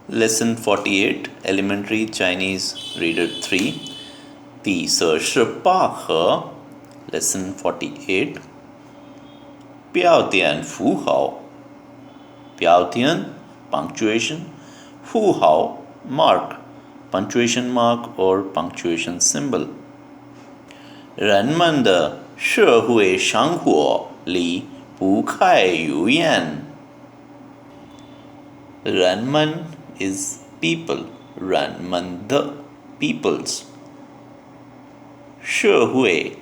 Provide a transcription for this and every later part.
Lesson 48, Elementary Chinese Reader 3, 第48课 Lesson 48, 标点符号标点 Punctuation, 符号 Mark, Punctuation mark or punctuation symbol. 人们的社会生活离不开语言。人们 is people. 人们的 peoples. 社会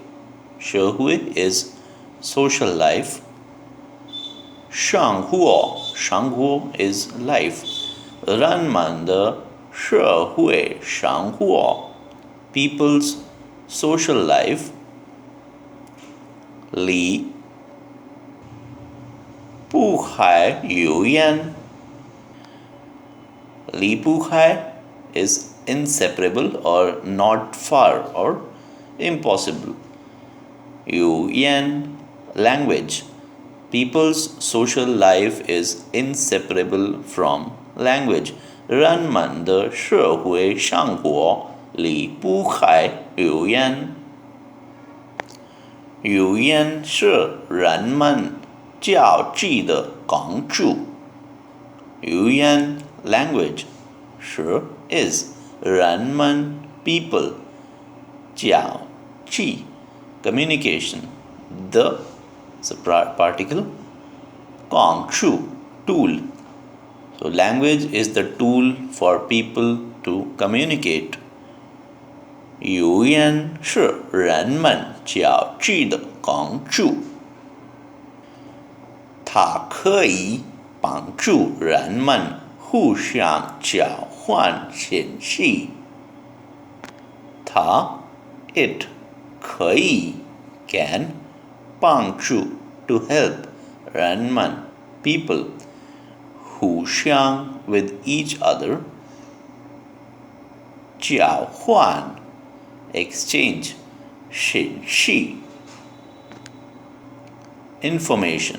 is social life. 生活 is life. 人们的社会生活 people's social life. 离不开语言离不开 is inseparable or not far or impossible. 语言 language. People's social life is inseparable from language. 人们的社会生活离不开语言。语言是人们交际的工具。语言 language 是 is 人们 people 交际 communication the is a particle 工具 tool. So language is the tool for people to communicate. 语言是人们交际的工具。它可以帮助人们互相交换信息。它 it 可以 can 帮助 to help 人们 people 互相 with each other 交换 exchange 信息 information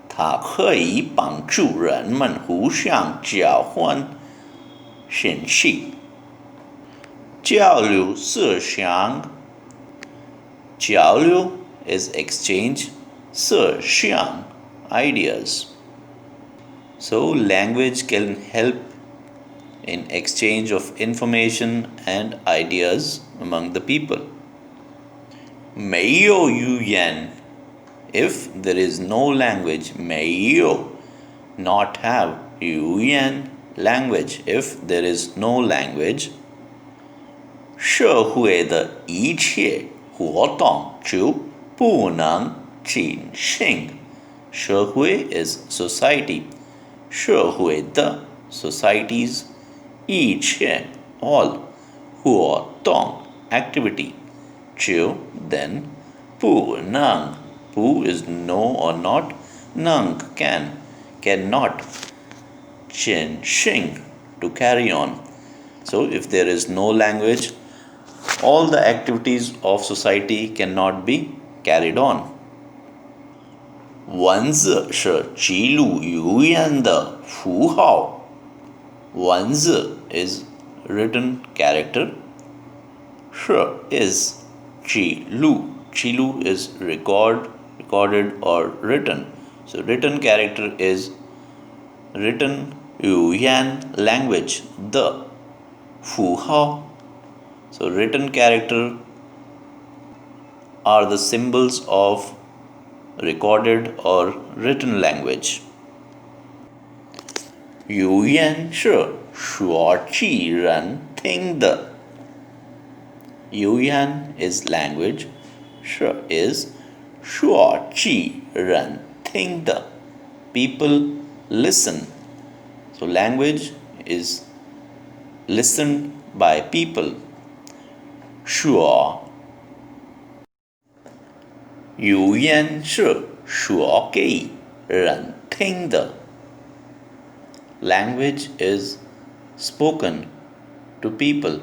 它可以帮助人们互相交换信息。交流思想交流 is exchange 思想 ideas. So language can help in exchange of information and ideas among the people. 没有语言 if there is no language 没有 not have 语言 language if there is no language 社会的一切活动就不能进行。社会 is society 社会的 societies 一切 all 活动 activity 就 then 不能不 is no or not 能 can cannot 进行 to carry on. So if there is no language all the activities of society cannot be carried on. 文字是记录语言的符号。文字 is written character. 是 is 记录 is recorded or written. So written character is written 语言 language 的符号。So written character are the symbols of recorded or written language. 语言是说给人听的。语言 is language. 是 is 说给人听的。People listen. So language is listened by people. 说语言是说给人听的。Language is spoken to people.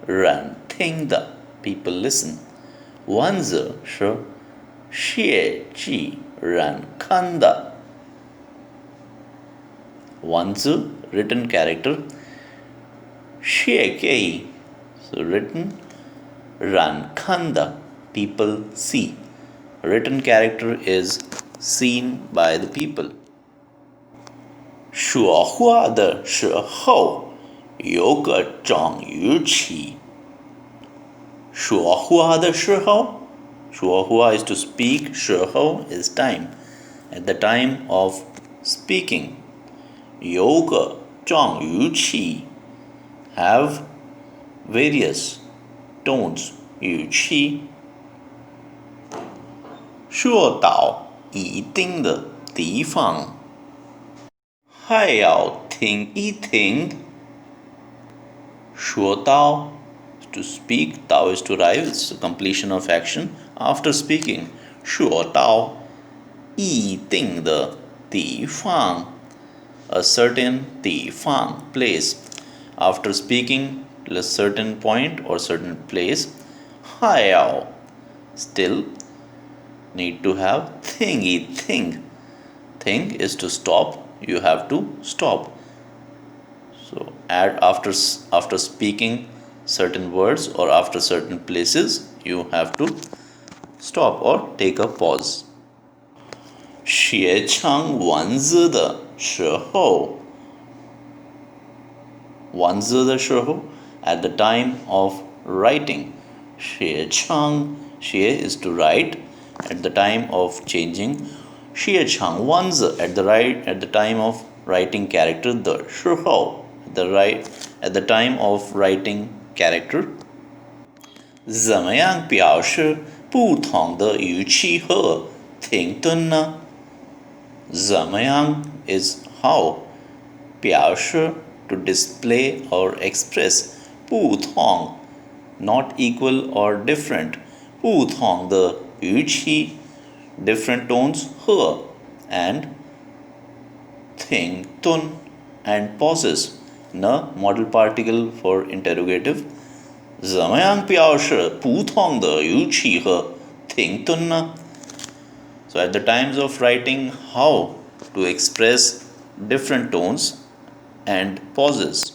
人听的 people listen. 文字是写给人看的。wanzi written character 写给 so written 让看的 people see. Written character is seen by the people. 说话的时候有个长语气。说话的时候，说话 is to speak, 时候 is time. At the time of speaking, 有个长语气 have various tones, 语气。说到一定的地方，还要停一停。说到 to speak, 到 is to arrive, it's the completion of action after speaking. 说到一定的地方 a certain 地方 place. After speaking to a certain point or certain place, 还要 still need to have 停一停. Think is to stop, you have to stop. So after speaking certain words or after certain places, you have to stop or take a pause. 写成文字的时候，文字的时候 at the time of writing. 写成 is to write at the time of changing. 写成文字 at the time of writing character 的时候 at the time of writing character. 怎么样表示不同的语气和停顿呢？怎么样 is how. 表示 to display or express. 不同 not equal or different. 不同的语气 different tones 和 and 停顿 and pauses. Na model particle for interrogative. 怎么样表示不同的语气和停顿呢？ So at the times of writing, how to express different tones and pauses.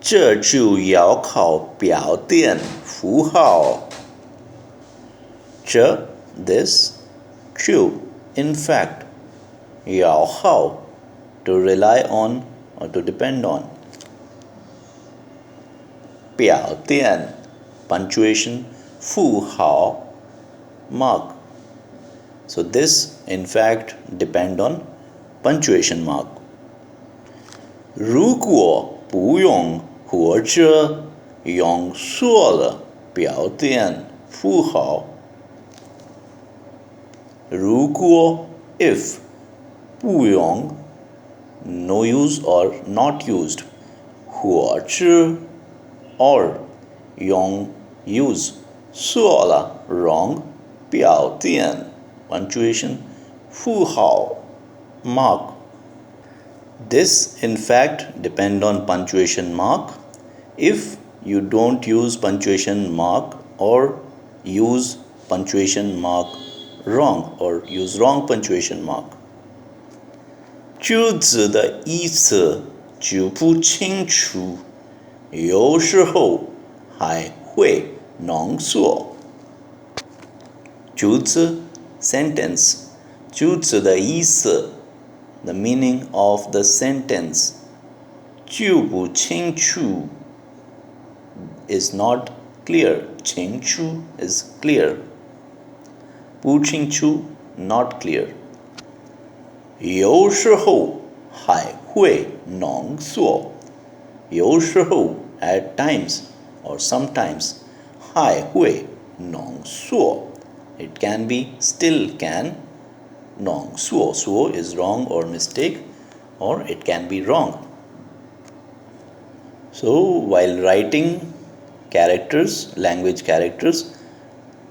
这就要靠标点符号。这 this 就 in fact 要靠 to rely on or to depend on. 标点 punctuation 符号 mark. So this in fact depend on punctuation mark. 如果不用或者用错了标点符号，如果 if 不用 no use or not used 或者 or 用 use 错了 wrong 标点 punctuation 符号 mark. This in fact depend on punctuation mark. If you don't use punctuation mark or use punctuation mark wrong or use wrong punctuation mark, 句子的意思就不清楚，有时候还会浓缩。句子 sentence 句子的意思 the meaning of the sentence 就不清楚 is not clear. 清楚 is clear. 不清楚 not clear. 有时候还会浓缩。有时候 at times or sometimes 还会浓缩。It can be still can 浓缩 so is wrong or mistake or it can be wrong. So while writing characters, language characters,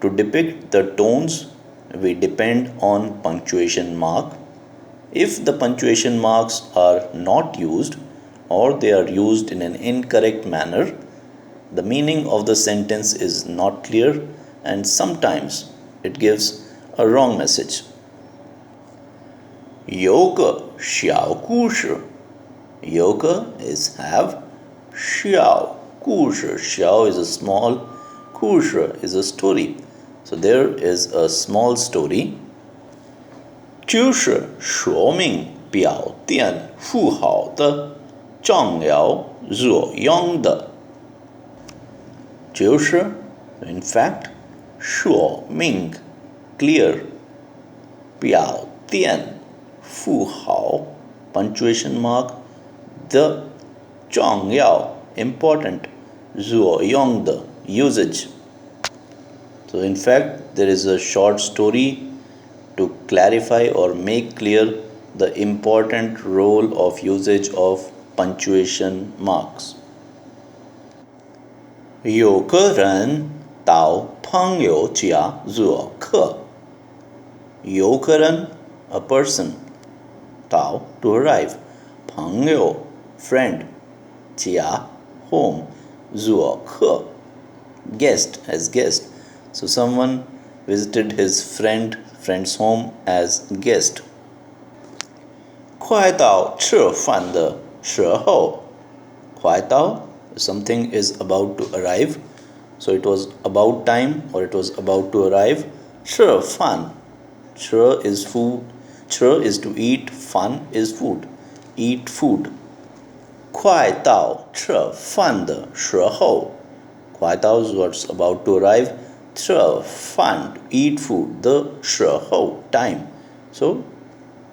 to depict the tones we depend on punctuation mark. If the punctuation marks are not used or they are used in an incorrect manner, the meaning of the sentence is not clear and sometimes it gives a wrong message. 有个小故事。有个 is have. 小故事 小 is a small. 故事 is a story. So there is a small story. 就是说明表现符号的重要作用的。就是 in fact 说明 clear 表现符号 punctuation mark 的重要 important 作用的 usage. So in fact there is a short story to clarify or make clear the important role of usage of punctuation marks. 有个人到朋友家做客。有个人 a person 到 to arrive 朋友 friend 家 home 做客 guest as guest. So someone visited his friend's home as guest. 快到吃饭的时候。快到 something is about to arrive. So it was about time or it was about to arrive. 吃饭 吃 is food. 吃 is to eat. 饭 is food. Eat food. 快到吃饭的时候。快到 is what's about to arrive. 吃饭 to eat food. The 时候 time. So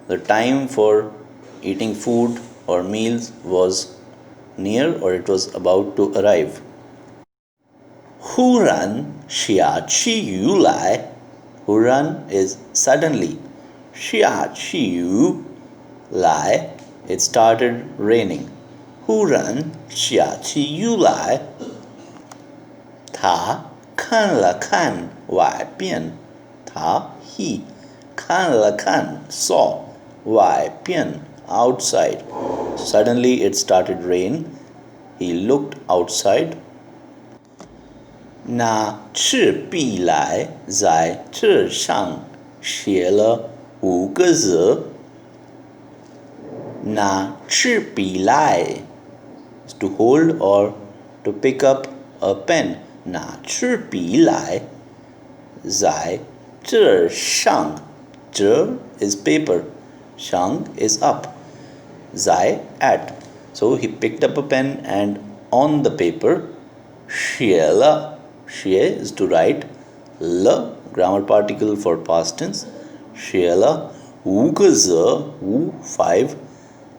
the time for eating food or meals was near or it was about to arrive. 忽然下起雨来。忽然 is suddenly. 下起雨来 it started raining. 忽然下起雨来。他看了看外边。他 he 看了看 saw 外边 outside. Suddenly it started rain. He looked outside. 拿纸笔来在纸上写了5个字。拿纸笔来 is to hold or to pick up a pen. 拿纸笔来在纸上纸 is paper. 上 is up. 在 at. So he picked up a pen and on the paper 写了 写 is to write. 了 grammar particle for past tense. 写了5个字 5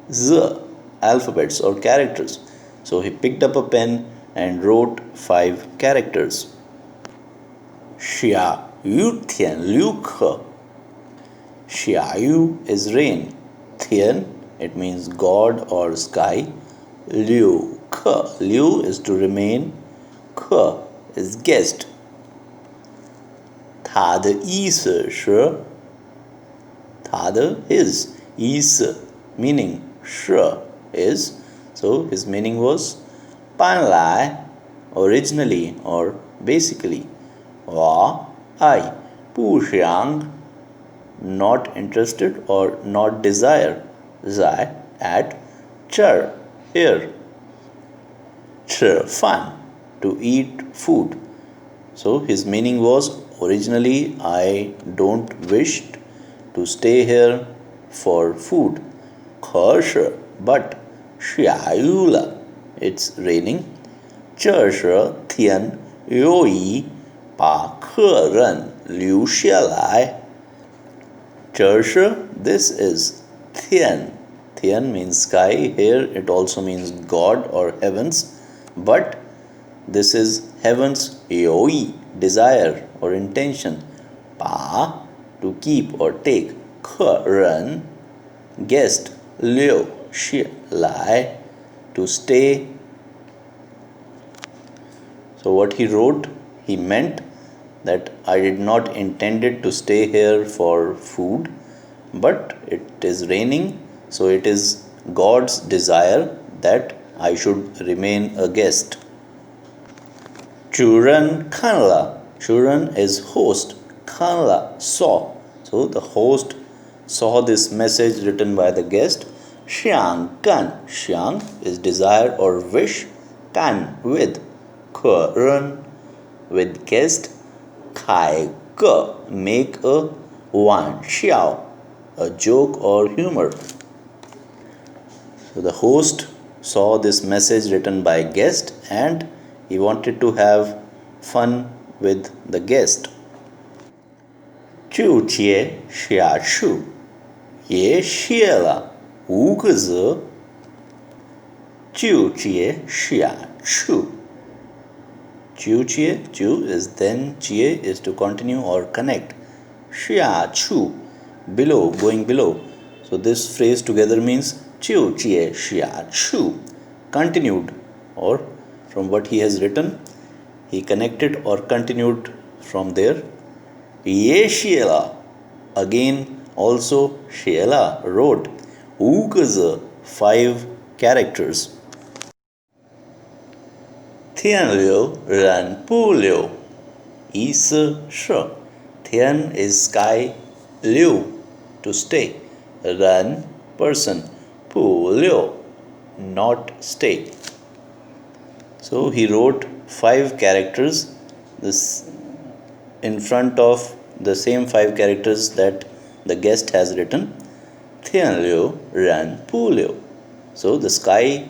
z alphabets or characters. So he picked up a pen and wrote 5 characters. 下雨天留课。下雨 is rain. 天 it means God or sky. 留课 留 is to remain. 课 is guest. 他的意思是他的 his 意思 meaning 是 is. So his meaning was 本来 originally or basically. 我爱不想 not interested or not desire. 在 at 这儿 here. 吃饭 to eat food. So his meaning was originally I don't wish to stay here for food. 可是 but 下雨了 it's raining. 这是天有意把客人留下来。这是 this is 天。天 means sky. Here it also means God or heavens. But this is heaven's 有意 desire or intention. 把 to keep or take. 客人 guest 留下来 to stay. So what he wrote, he meant that I did not intended to stay here for food, but it is raining, so it is God's desire that I should remain a guest. 主人看了，主人 is host, 看了 saw. So the host saw this message written by the guest. Xiang kan. Xiang is desire or wish. Kan with. Ke ren with guest. Kai ke make a wan xiao, a joke or humor. So the host saw this message written by guest and he wanted to have fun with the guest. 就接下去也写了5个字，就接下去。就接 is then 接 is to continue or connect. 下去 below, going below. So this phrase together means 就接下去 continued, or from what he has written he connected or continued from there. 也写了 again also 写了 wrote 5个字 5 characters. 天留人不留意思是天 is sky, 留 to stay, 人 person, 不留 not stay. So he wrote 5 characters this in front of the same 5 characters that the guest has written. 天留人不留. So the sky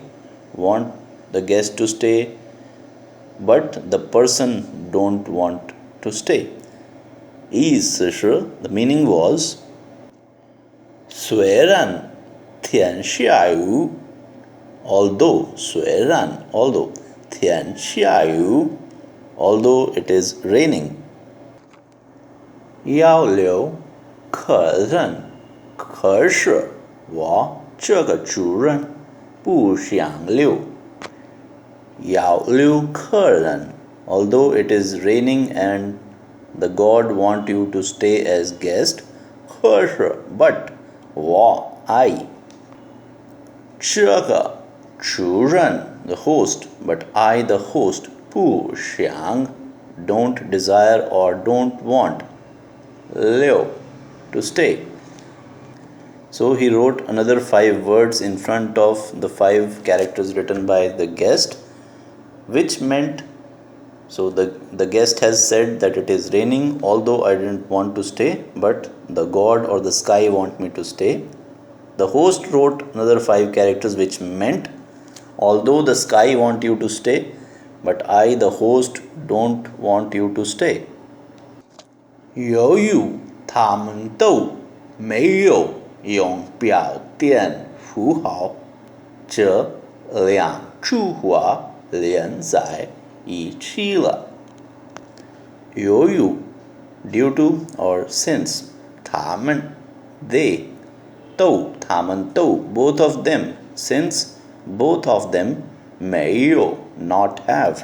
want the guest to stay, but the person don't want to stay. 意思是 the meaning was 虽然天下雨 although 虽然 although 天下雨 although it is raining. 要留客人，可是我这个主人不想留。要留客人 although it is raining and the god want you to stay as guest, 可是 but 我 I 这个主人 the host, but I the host 不想 don't desire or don't want, 留 to stay. So he wrote another 5 words in front of the 5 characters written by the guest, which meant, so the guest has said that it is raining, although I didn't want to stay, but the god or the sky want me to stay. The host wrote another 5 characters which meant, although the sky want you to stay, but I the host don't want you to stay. 由于他们都没有用标点符号，这两句话连在一起了。由于 due to or since 他们 they 都他们都 both of them since both of them 没有 not have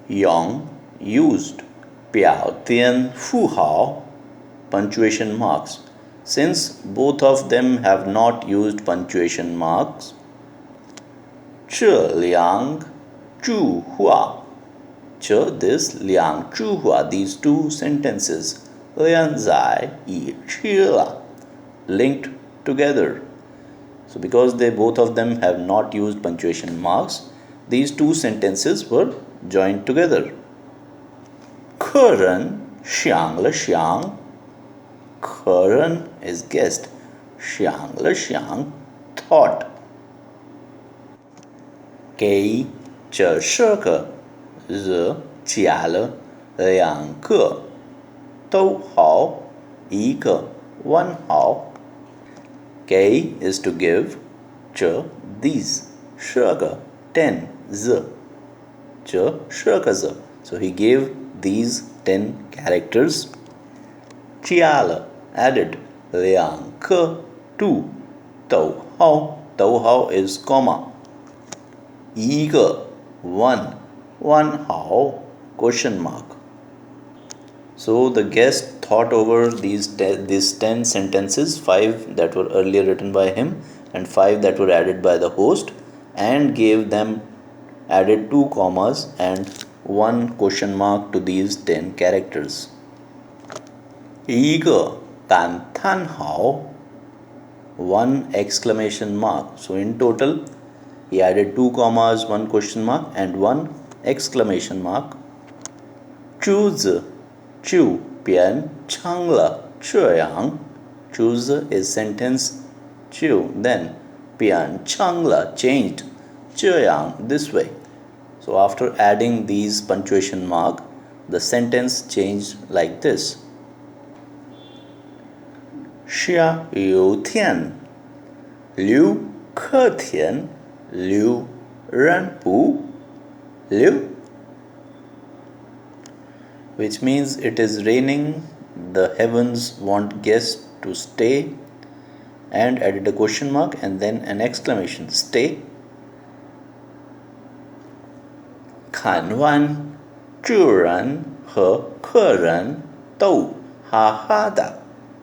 用 used 标点符号 punctuation marks since both of them have not used punctuation marks 这两句话这 this 两句话 these 2 sentences 连在一起了 linked together. So because they both of them have not used punctuation marks, these 2 sentences were joined together. 客人想了想，客人 is guest, 想了想 thought. 给这10个字加了2个逗号，一个问号。给 is to give, 这 these 10个 10 z 这10个字 so he gave these 10 characters. 加了 added 2个 2 逗号，逗号 is comma. 一个 one 问号 question mark. So the guest thought over these 10 sentences, 5 that were earlier written by him and 5 that were added by the host, and gave them added 2 commas and 1 question mark to these 10 characters. 一个感叹号, 1 exclamation mark. So in total, he added 2 commas, 1 question mark and 1 exclamation mark. 珠子就变成了这样. 珠子 is sentence 就 then 变成了 changed 这样 this way. So after adding these punctuation mark, the sentence changed like this. 下雨天留客厅留人不留, which means it is raining, the heavens want guests to stay, and added a question mark and then an exclamation, stay. 看完主人和客人都哈哈的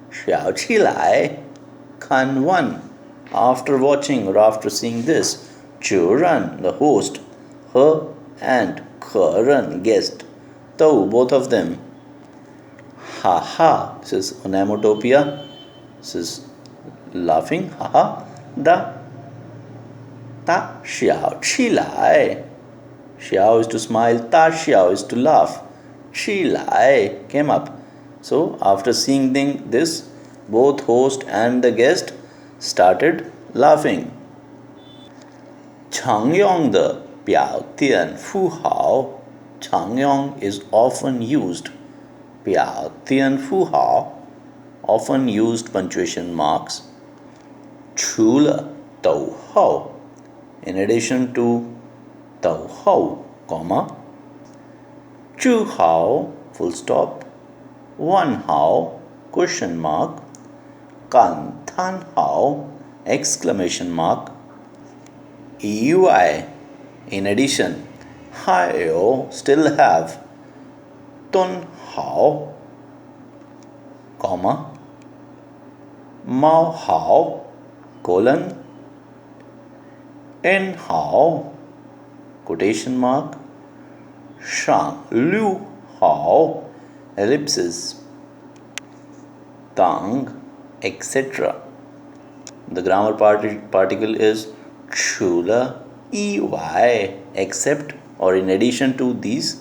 笑起来。看完 after watching or after seeing this, 主人 the host, 和 and 客人 guest, 都 both of them, ha ha, this is onomatopoeia, this is laughing, ha ha, 的笑起来. Xiao is to smile, ta xiao is to laugh. Chi lai came up. So after seeing this, both host and the guest started laughing. 常用的标点符号, 常用 is often used. 标点符号 often used punctuation marks. 除了逗号 in addition to 逗号 comma, 句号 full stop, 问号 question mark, 感叹号 exclamation mark, 以外 in addition, 还有 still have, 顿号 comma, 冒号 colon, 引号 quotation mark, 上溜号 ellipsis, 当 etc. The grammar particle is 除了以外 except or in addition to these.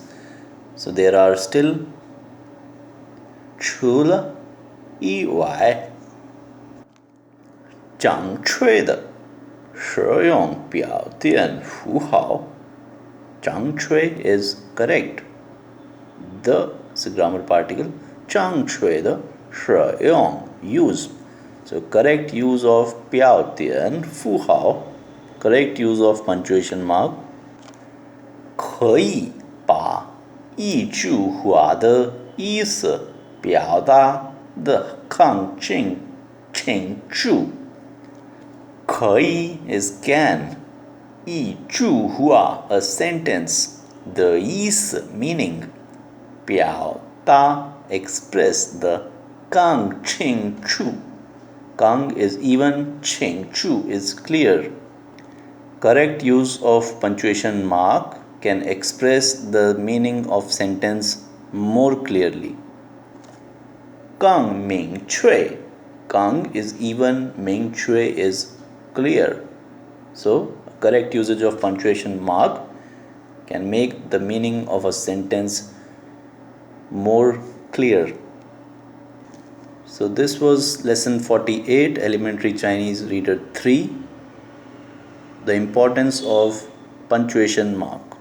So there are still 除了以外正确的使用标点符号. 正确 is correct. The is a grammar particle. 正确的使用 use. So correct use of 标点符号, correct use of punctuation mark. 可以把一句话的意思表达得更清楚. 可以 is can. 一句话 a sentence, 的意思 meaning, 表达 express 的更清楚. 更 is even, 清楚 is clear. Correct use of punctuation mark can express the meaning of sentence more clearly. 更明确 更 is even, 明确 is clear. So correct usage of punctuation mark can make the meaning of a sentence more clear. So this was lesson 48, elementary Chinese reader 3, the importance of punctuation mark.